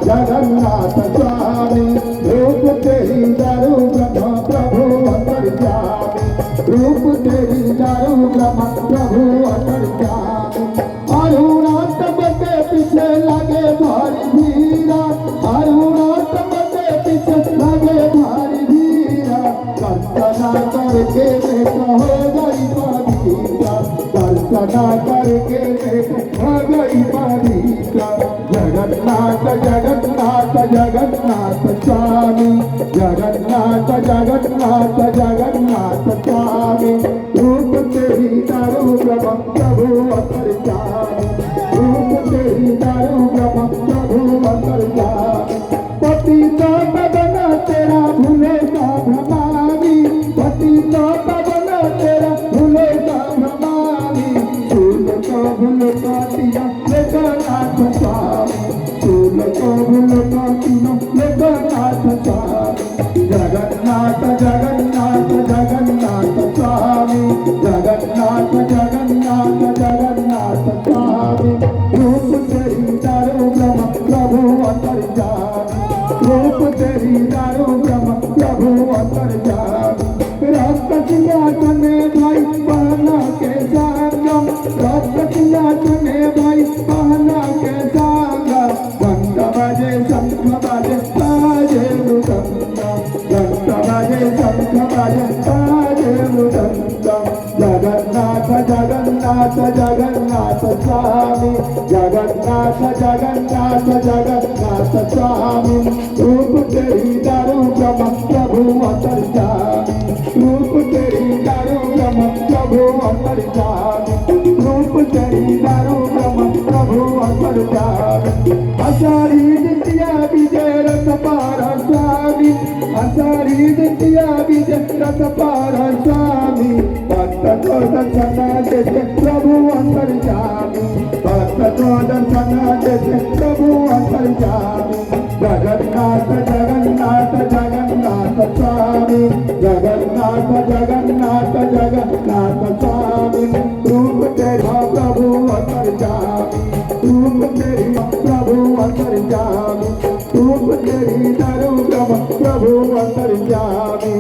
जगन्नाथ स्वामी रूप तेरी दारू ब्रह्म प्रभु अंतर्यामी रूप तेरी दारू ब्रह्म प्रभु अंतर्यामी अरुणात्म के पीछे लगे भारी भीरा अरुणात्म के पीछे लगे भारी भीरा दर्शना करके देखो हो गई पवित्र दर्शना करके देखो हो गई पवित्र जगन्नाथ जगन्नाथ जगन्नाथ स्वामी जगन्नाथ जगन्नाथ जगन्नाथ स्वामी रूप तेरी दारू ब्रह्म प्रभु अंतर्यामी रूप तेरी दारू ब्रह्म प्रभु अंतर्यामी पतिता पवन तेरा भूले का भ्रमानी पतिता पवन तेरा भूले का भ्रमानी फूल को भूल का दिया जगन्नाथ स्वामी फूल को भूल का दिया जगन्नाथ स्वामी जगन्नाथ जगन्नाथ जगन्नाथ स्वामी जगन्नाथ जगन्नाथ जगन्नाथ स्वामी रूप तेरी दारू ब्रह्म प्रभु अंतर्यामी रूप तेरी दारू ब्रह्म प्रभु अंतर्यामी रक्त सिंहासने भाई पहना के संगम रक्त सिंहासने भाई पहना के संगम घंट बजे शंख बजे बाजे मृदंगम घंट बजे शंख बजे बाजे मृदंगम जगन्नाथ जगन्नाथ जगन्नाथ स्वामी जगन्नाथ जगन्नाथ जगन्नाथ स्वामी रूप तेरी दारू ब्रह्म प्रभु अंतर्यामी रूप तेरी दारू ब्रह्म प्रभु अंतर्यामी रूप तेरी दारू ब्रह्म प्रभु अंतर्यामी आषाढ़ी द्वितीया विजय रथ पार स्वामी आषाढ़ी द्वितीया विजय रथ पार स्वामी भक्त को दर्शन देते प्रभु अंतर्यामी भक्त को दर्शन देते प्रभु अंतर्यामी जगन्नाथ जगन्नाथ जगन्नाथ स्वामी जगन्नाथ जगन्नाथ जगन्नाथ स्वामी रूप तेरा प्रभु अंतर्यामी रूप तेरी प्रभु अंतर्यामी रूप तेरी दारू ब्रह्म प्रभु अंतर्यामी।